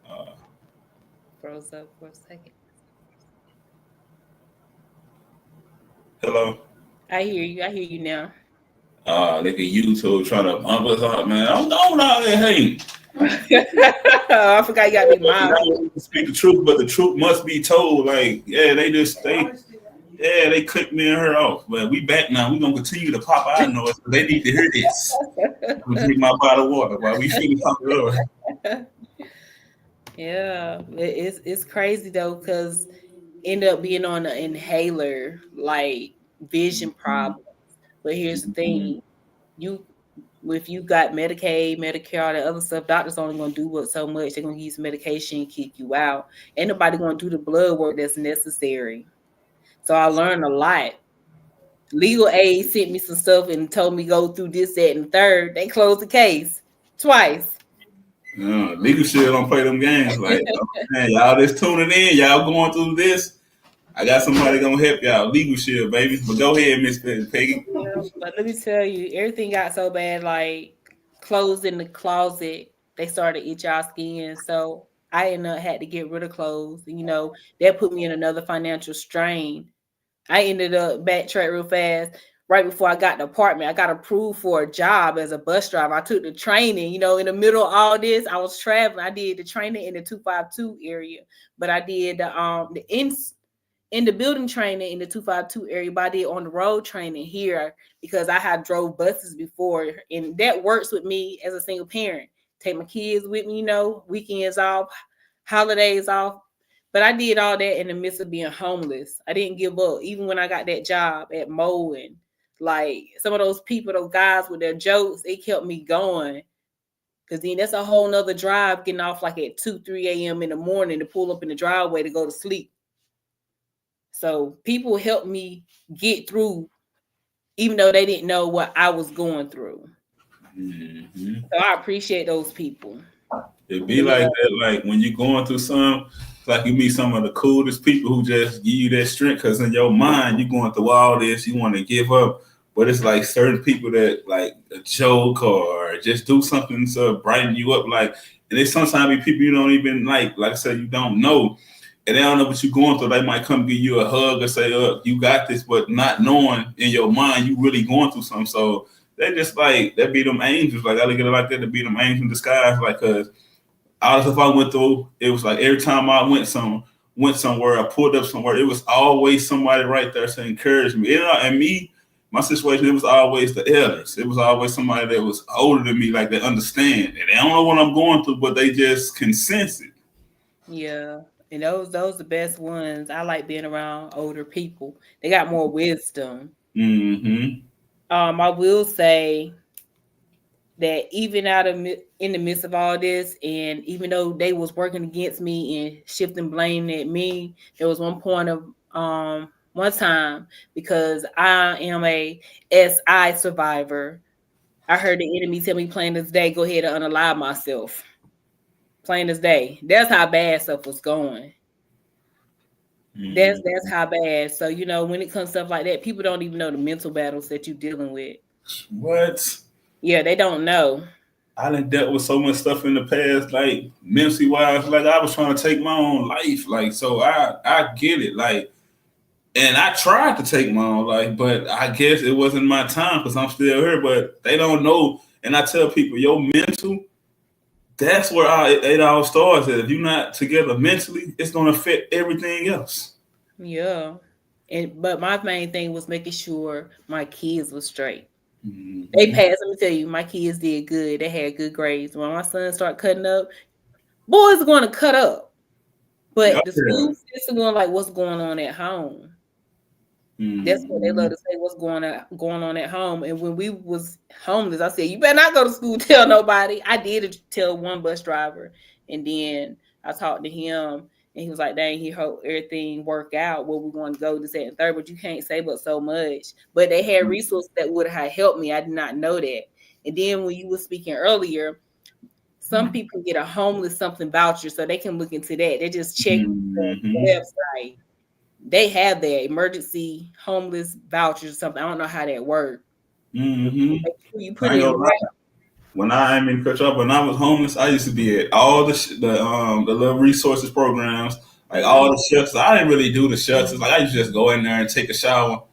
Uh, froze up for a second. Hello. I hear you. I hear you now. Look at YouTube trying to bump us up, man. I'm going out there hating. I forgot you got to be mindful. Speak the truth, but the truth must be told. Like, yeah, they clicked me and her off. But we back now. We gonna continue to pop our noise. They need to hear this. I'm gonna drink my bottle of water while we finish talking over. Yeah, it's crazy though because end up being on an inhaler like vision problem. But here's the thing: you if you got Medicaid, Medicare, all that other stuff, doctors only gonna do what so much. They're gonna use medication and kick you out. Ain't nobody gonna do the blood work that's necessary. So I learned a lot. Legal aid sent me some stuff and told me go through this, that, and third. They closed the case twice. Legal shit don't play them games. Like, oh, man, y'all just tuning in. Y'all going through this. I got somebody gonna help y'all. Legal shit, baby. But go ahead, Miss Peggy. Yeah, but let me tell you, everything got so bad, like clothes in the closet, they started to itch our skin. So I ended up had to get rid of clothes. That put me in another financial strain. I ended up backtrack real fast. Right before I got the apartment, I got approved for a job as a bus driver. I took the training, in the middle of all this, I was traveling. I did the training in the 252 area, but I did the in the building training in the 252 area, but I did on the road training here because I had drove buses before, and that works with me as a single parent. Take my kids with me, weekends off, holidays off. But I did all that in the midst of being homeless. I didn't give up, even when I got that job at mowing. Like some of those people, those guys with their jokes, it kept me going. Cause then that's a whole nother drive getting off like at 2, 3 a.m. in the morning to pull up in the driveway to go to sleep. So people helped me get through, even though they didn't know what I was going through. Mm-hmm. So I appreciate those people. It be But like yeah, that, like when you're going through some, it's like you meet some of the coolest people who just give you that strength. Because in your mind, you're going through all this, you want to give up, but it's like certain people that like a joke or just do something to brighten you up. Like, and it's sometimes be people you don't even like I said, you don't know, and they don't know what you're going through. They might come give you a hug or say, you got this," but not knowing in your mind you really going through something. So they just like they be them angels. Like I look at it like that, to be them angels in disguise. Like, cause all the stuff I went through, it was like every time I went somewhere, I pulled up somewhere, it was always somebody right there to encourage me. And me, my situation, it was always the elders. It was always somebody that was older than me, like they understand. And they don't know what I'm going through, but they just can sense it. yeah. And those the best ones. I like being around older people. They got more wisdom. Mm-hmm. I will say that even in the midst of all this, and even though they was working against me and shifting blame at me, there was one time, because I am a SI survivor. I heard the enemy tell me plain as day, go ahead and unalive myself. Plain as day. That's how bad stuff was going. That's Mm-hmm. how bad. So when it comes to stuff like that, people don't even know the mental battles that you're dealing with. What? Yeah, they don't know. I done dealt with so much stuff in the past, like mentally wise, like I was trying to take my own life. Like, so I get it. Like, and I tried to take my own life, but I guess it wasn't my time because I'm still here. But they don't know. And I tell people, your mental, that's where it all starts. If you're not together mentally, it's going to affect everything else. Yeah. But my main thing was making sure my kids were straight. They Mm-hmm. passed. Let me tell you, my kids did good. They had good grades. When my son started cutting up, boys are going to cut up. Oh, But the yeah. school system going like, what's going on at home? That's what they Mm-hmm. love to say. What's going on at home? And when we was homeless, I said, "You better not go to school. Tell nobody." I did tell one bus driver, and then I talked to him, and he was like, "Dang, he hope everything work out. Where we going to go this, that, and third." But you can't say but so much. But they had resources that would have helped me. I did not know that. And then when you were speaking earlier, some people get a homeless something voucher, so they can look into that. They just check the Mm-hmm. website, they have their emergency homeless vouchers or something. I don't know how that works. Mm-hmm. Make sure you I put ain't in gonna the lie. right. When I am in control, when I was homeless, I used to be at all the little resources programs, like all Mm-hmm. the shelters. I didn't really do the shelters. Like I used to just go in there and take a shower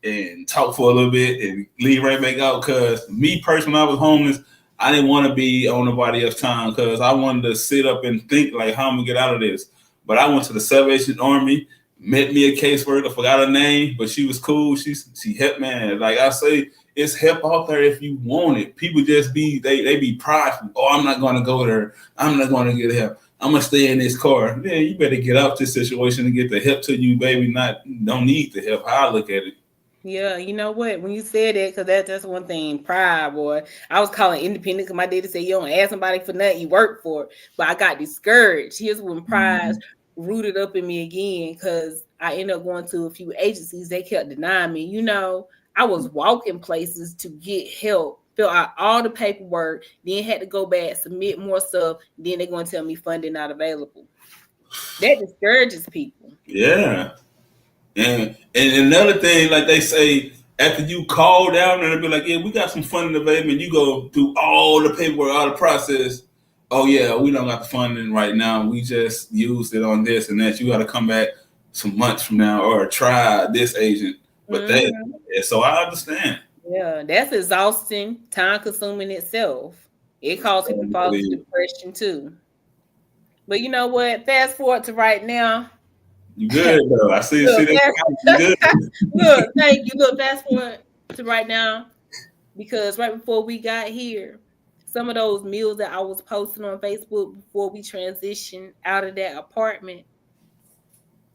and talk for a little bit and leave right back out. Cause me personally, when I was homeless, I didn't want to be on nobody else's time because I wanted to sit up and think like how I'm gonna get out of this. But I went to the Salvation Army, met me a caseworker, forgot her name, but she was cool. She helped me. Like I say, it's help out there if you want it. People just they be prideful. Oh, I'm not gonna go there. I'm not gonna get help. I'm gonna stay in this car. Yeah, you better get out this situation and get the help to you, baby. Not don't need the help. How I look at it. Yeah, you know what? When you said that, because that's one thing, pride, boy. I was calling independent because my daddy said you don't ask somebody for nothing, you work for it. But I got discouraged. Here's when pride Mm-hmm. rooted up in me again, because I ended up going to a few agencies. They kept denying me. I was walking places to get help, fill out all the paperwork, then had to go back, submit more stuff. Then they're going to tell me funding not available. That discourages people. Yeah. And another thing, like they say, after you call down and they'll be like, yeah, we got some funding available, and you go through all the paperwork, all the process. Oh yeah, we don't got the funding right now. We just used it on this and that. You got to come back some months from now or try this agent. But that, Mhm. yeah, so I understand. Yeah, that's exhausting, time consuming itself. It causes people to fall into depression too. But you know what? Fast forward to right now. You good though? I see Look, that. You good? look, thank you. Look, fast forward to right now, because right before we got here, some of those meals that I was posting on Facebook before we transitioned out of that apartment,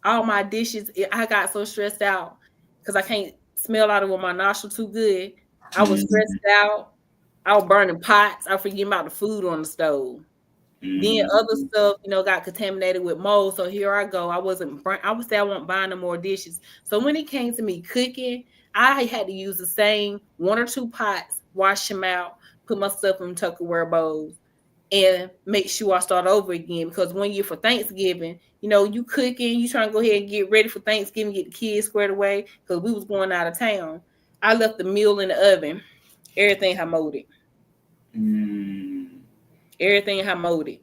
all my dishes, I got so stressed out because I can't smell out of my nostril too good. I was stressed Mm-hmm. out. I was burning pots. I was forgetting about the food on the stove. Then other Mm-hmm. stuff, got contaminated with mold. So here I go. I would say I wasn't buying no more dishes. So when it came to me cooking, I had to use the same one or two pots, wash them out, put my stuff in Tupperware bowls, and make sure I start over again. Because 1 year for Thanksgiving, you cooking, you trying to go ahead and get ready for Thanksgiving, get the kids squared away, because we was going out of town. I left the meal in the oven. Everything had molded. Mm. Everything had molded.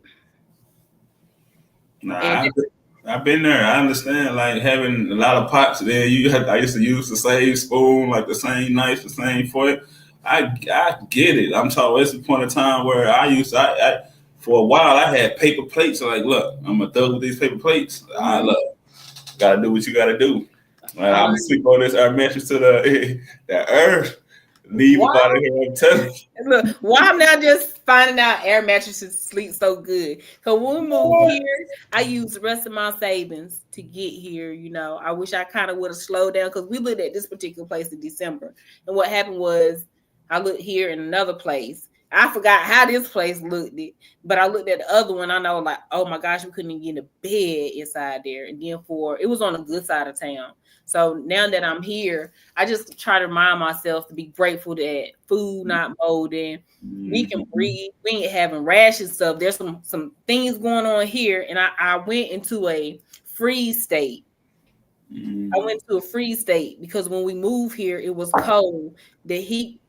And Nah, I've been there. I understand. Like having a lot of pots there. I used to use the same spoon, like the same knife, the same fork. I get it. I'm talking. It's a point of time where I for a while I had paper plates. So like, look, I'm a thug with these paper plates. I mhm. look, gotta do what you gotta do. I I'm gonna learned. sweep on this our mattress to the the earth. Leave Why? about it here. I'm telling Look, why I'm now just finding out air mattresses sleep so good. Cause when we moved you. here, I used the rest of my savings to get here. I wish I kind of would have slowed down because we lived at this particular place in December. And what happened was I looked here in another place. I forgot how this place looked it, but I looked at the other one. I know, like, oh my gosh, we couldn't even get a bed inside there. And then it was on the good side of town. So now that I'm here, I just try to remind myself to be grateful that food not molding. We can Mhm. breathe. We ain't having rashes stuff. There's some things going on here, and I went into a freeze state. I Mhm. went to a freeze state because when we moved here, it was cold. The heat,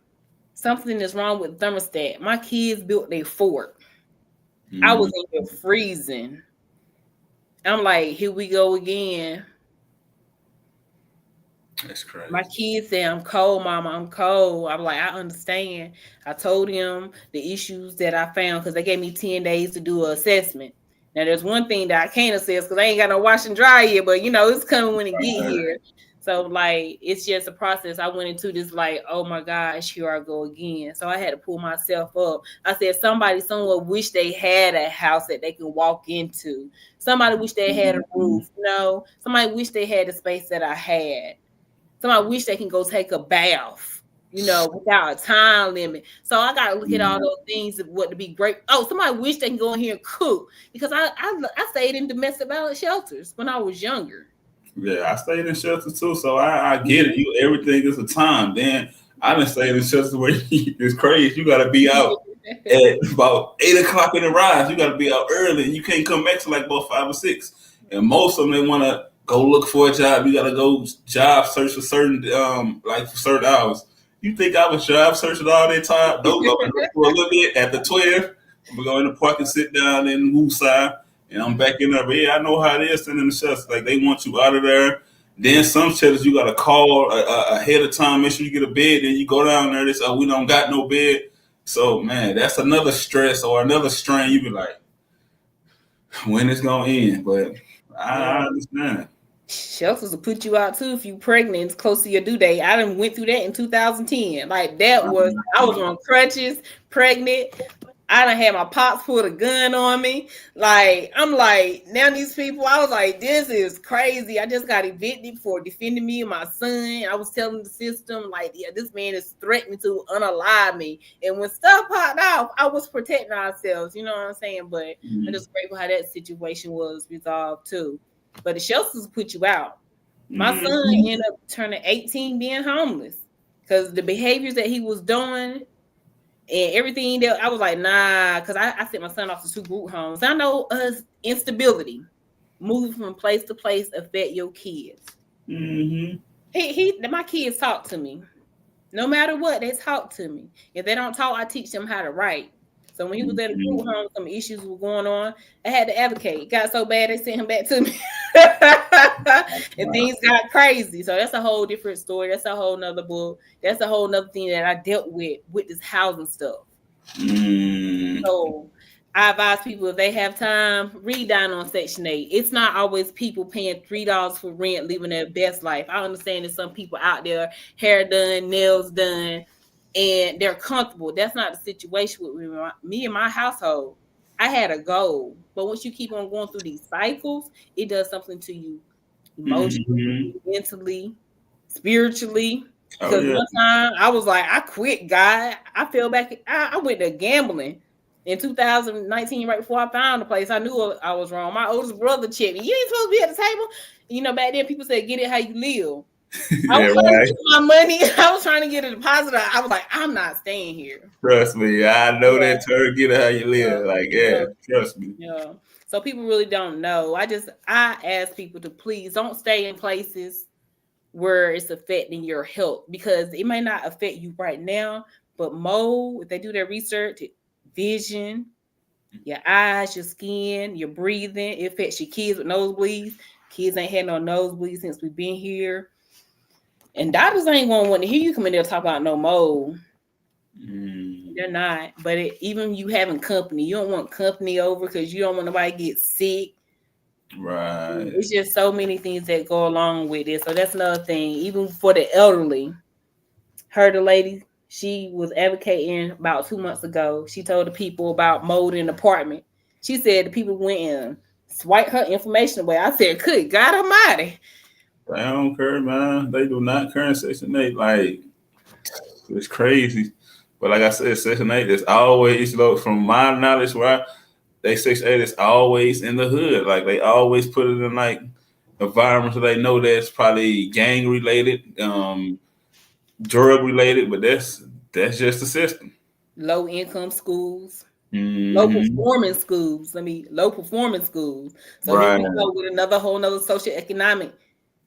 something is wrong with the thermostat. My kids built their fort. I was Mhm. in here freezing. I'm like, here we go again. That's My crazy. kids say, I'm cold, mama, I'm cold. I'm like, I understand. I told them the issues that I found because they gave me 10 days to do an assessment. Now, there's one thing that I can't assess because I ain't got no wash and dry yet, but it's coming when it get Right. here. So, like, it's just a process. I went into this, like, oh my gosh, here I go again. So, I had to pull myself up. I said, somebody somewhere wish they had a house that they can walk into. Somebody wish they had a Mhm. roof. Somebody wish they had the space that I had. Somebody wish they can go take a bath, without a time limit. So I gotta look at all Mhm. those things of what to be great. Oh, somebody wish they can go in here and cook because I stayed in domestic violence shelters when I was younger. Yeah, I stayed in shelter too, so I get it. Mhm. You everything is a time. Then I done stayed in shelter where it's crazy. You gotta be out at about 8 o'clock in the rise. You gotta be out early and you can't come back till like about 5 or 6. And most of them they wanna go look for a job. You gotta go job search for certain like for certain hours. You think I was job searching all that time? Nope, I'm gonna look for a little bit at the 12. I'm gonna go in the park and sit down in Wooside and I'm back in there. But yeah, I know how it is sitting in the shelters. Like they want you out of there. Then some shelters you gotta call ahead of time, make sure you get a bed. Then you go down there. They say, "Oh, we don't got no bed." So man, that's another stress or another strain. You be like, when it's gonna end? But I Yeah. understand. Shelters will put you out too if you pregnant. It's close to your due date. I done went through that in 2010. Like I was on crutches, pregnant. I done had my pops put a gun on me. Like, I'm like, now these people, I was like, this is crazy. I just got evicted for defending me and my son. I was telling the system, like, yeah, this man is threatening to unalive me. And when stuff popped off, I was protecting ourselves. You know what I'm saying? But I'm Mm-hmm. just grateful how that situation was resolved too. But the shelters put you out. My son Mm-hmm. ended up turning 18 being homeless because the behaviors that he was doing and everything that I was like, nah, because I sent my son off to 2 group homes. I know us instability, moving from place to place affect your kids. Mm-hmm. My kids talk to me. No matter what, they talk to me. If they don't talk, I teach them how to write. So when he was at a group Mm-hmm. home, some issues were going on. I had to advocate. It got so bad they sent him back to me. And Wow. things got crazy. So that's a whole different story. That's a whole nother book. That's a whole nother thing that I dealt with this housing stuff. Mm-hmm. So I advise people if they have time, read down on Section 8. It's not always people paying $3 for rent, living their best life. I understand that some people out there, hair done, nails done, and they're comfortable. That's not the situation with me and my household. I had a goal, but once you keep on going through these cycles, it does something to you emotionally, Mm-hmm. mentally, spiritually. Oh Because yeah. one time I was like, I quit, God. I fell back. I went to gambling in 2019, right before I found the place. I knew I was wrong. My oldest brother checked me. You ain't supposed to be at the table. You know, back then people said, get it how you live. I Yeah, was trying to right. get my money. I was trying to get a deposit. I was like, I'm not staying here. Trust me, I know Yeah, that term. Get it how you live. Like, yeah, yeah, trust me. yeah. So people really don't know. I ask people to please don't stay in places where it's affecting your health because it may not affect you right now, but mold, if they do their research, vision, your eyes, your skin, your breathing, it affects your kids with nosebleeds. Kids ain't had no nosebleeds since we've been here. And doctors ain't gonna want to hear you come in there talk about no mold. Mm, They're not. But even you having company, you don't want company over because you don't want nobody to get sick. right. It's just so many things that go along with it. So that's another thing. Even for the elderly, heard the lady, she was advocating about 2 months ago. She told the people about mold in the apartment. She said the people went and swiped her information away. I said, good God Almighty. They don't care, man. They do not care in Section 8. Like, it's crazy. But like I said, Section 8 is always, look, from my knowledge, where they Section 8 is always in the hood. Like, they always put it in, like, environments that they know that's probably gang related, drug related, but that's just the system. Low income schools, low Hmm. performance schools. Low performance schools. So here Right. we go with another whole nother social economic.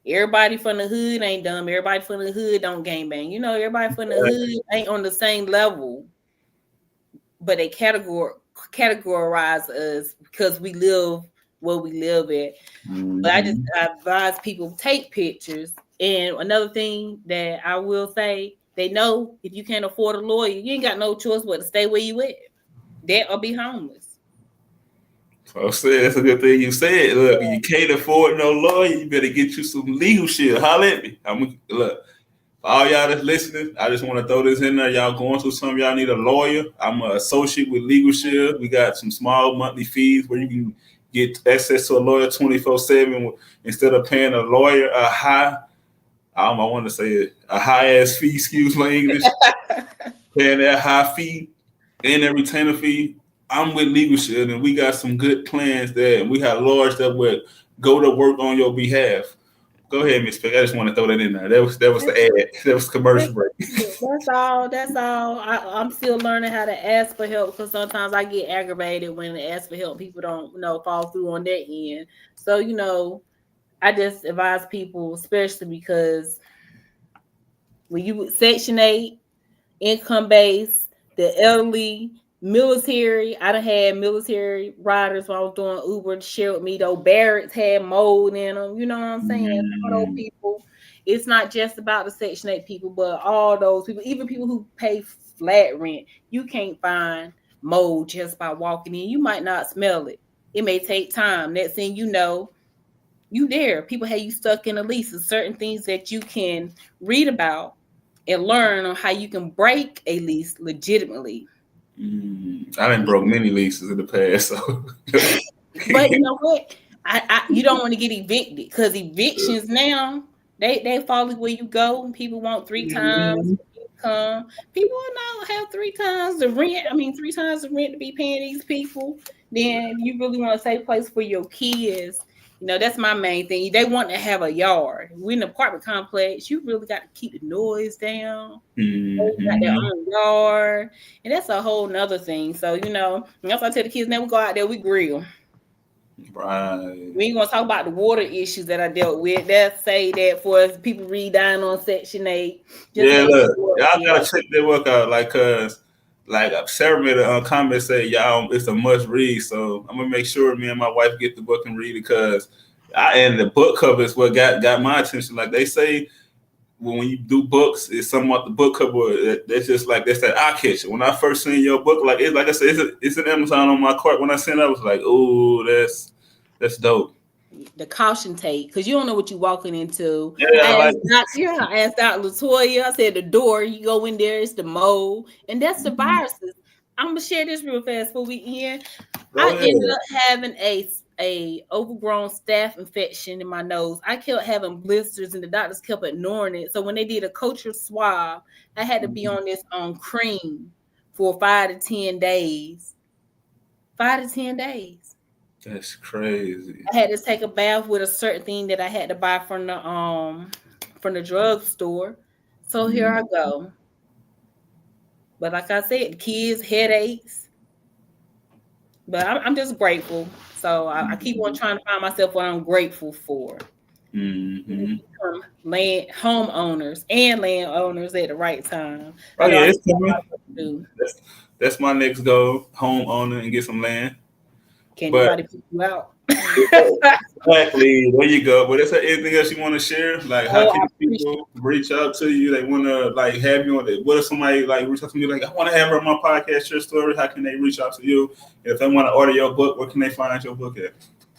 Everybody from the hood ain't dumb. Everybody from the hood don't gangbang. You know, everybody from the hood ain't on the same level, but they categorize us because we live where we live at. But Hmm. I advise people take pictures. And another thing that I will say, they know if you can't afford a lawyer, you ain't got no choice but to stay where you at. That or be homeless. So I said that's a good thing you said. Look, you can't afford no lawyer, you better get you some legal shit. Holler at me. Look. All y'all that's listening, I just want to throw this in there. Y'all going through something, y'all need a lawyer. I'm an associate with Legal Shield. We got some small monthly fees where you can get access to a lawyer 24/7 instead of paying a lawyer a high. I want to say it, a high ass fee. Excuse my English. Paying that high fee and that retainer fee. I'm with Legal Shield, and we got some good plans there. And we have lawyers that would go to work on your behalf. Go ahead, Miss Pick. I just want to throw that in there. That was the ad. That was commercial break. That's all. That's all. I'm still learning how to ask for help because sometimes I get aggravated when I ask for help. People don't, fall through on their end. So, I just advise people, especially because when you Section 8, income base, the elderly, military. I done had military riders when I was doing Uber to share with me. Those barracks had mold in them. You know what I'm saying? Some of those Mm, people, it's not just about the Section 8 people, but all those people, even people who pay flat rent, you can't find mold just by walking in. You might not smell it. It may take time. Next thing you know, you there. People have you stuck in a lease. There's certain things that you can read about and learn on how you can break a lease legitimately. I done broke many leases in the past, so But you know what? You don't want to get evicted because evictions now they follow where you go. People want 3 times Mhm. income. People now have 3 times the rent. I mean, 3 times the rent to be paying these people. Then you really want a safe place for your kids. That's my main thing. They want to have a yard. We're in an apartment complex. You really got to keep the noise down. Got their Mhm. own yard, and that's a whole nother thing. So that's why I tell the kids now we go out there, we grill. Right. We ain't gonna talk about the water issues that I dealt with. Let's say that for people read down on Section 8, just Yeah, make look, sure, y'all yeah. gotta check that work out, like, cause, like, Sarah made a comment say, y'all, it's a must read. So I'm gonna make sure me and my wife get the book and read it, cause and the book cover is what got my attention. Like they say, when you do books, it's something about the book cover that's just like that's that eye catcher. When I first seen your book, like I said, it's an Amazon on my cart. When I seen it, I was like, oh, that's dope. The caution tape, because you don't know what you're walking into. Yeah, I like. I asked Dr. Latoya, I said the door, you go in there, it's the mold, and that's the Mhm. viruses. I'm gonna share this real fast before we end. Go I ended ahead. up having a overgrown staph infection in my nose. I kept having blisters, and the doctors kept ignoring it. So when they did a culture swab, I had to be on this cream for 5 to 10 days. 5 to 10 days. That's crazy. I had to take a bath with a certain thing that I had to buy from the drugstore. So here I go. But like I said, kids, headaches. But I'm just grateful. So I keep on trying to find myself what I'm grateful for. Become homeowners and landowners at the right time. Oh yeah, it's coming. That's my next goal: homeowner and get some land. Can't nobody pick you out. Exactly. There you go. But is there anything else you want to share? Like, how can people reach out to you? They want to like have you on it. What if somebody like reach out to me like, I want to have her on my podcast, share story? How can they reach out to you? If they want to order your book, where can they find your book at?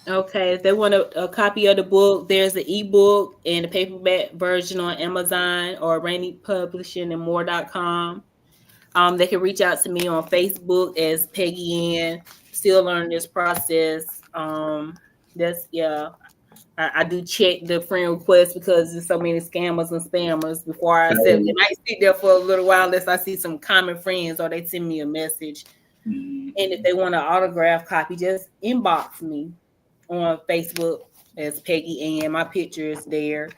Okay, if they want a copy of the book, there's the ebook and the paperback version on Amazon or Rainy Publishing and more.com. They can reach out to me on Facebook as Peggy Ann. Still learning this process. I do check the friend request because there's so many scammers and spammers before I accept it. I might sit there for a little while unless I see some common friends or they send me a message. And if they want an autograph copy, just inbox me on Facebook as Peggy Ann. My picture is there.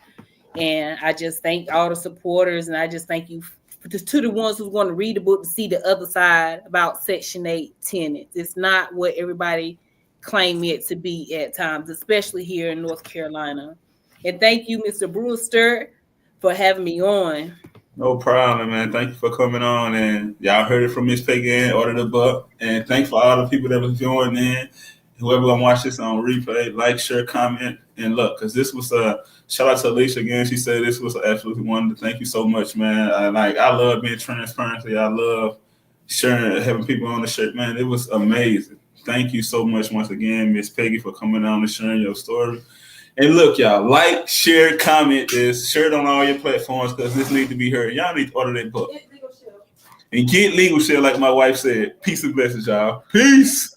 And I just thank all the supporters, and I just thank you to the ones who want to read the book to see the other side about Section 8 tenants. It's not what everybody claim it to be at times, especially here in North Carolina. And thank you, Mr. Brewster, for having me on. No problem, man. Thank you for coming on. And y'all heard it from Miss Peggy Ann, order the book. And thanks for all the people that was joining in. Whoever gonna watch this on replay, like, share, comment, and look, because this was a shout out to Alicia again. She said this was absolutely wonderful. Thank you so much, man. I love being transparent. I love sharing, having people on the shirt, man. It was amazing. Thank you so much once again, Miss Peggy, for coming on and sharing your story. And look, y'all, like, share, comment this, share it on all your platforms because this needs to be heard. Y'all need to order that book. And get legal share, like my wife said. Peace and blessings, y'all. Peace.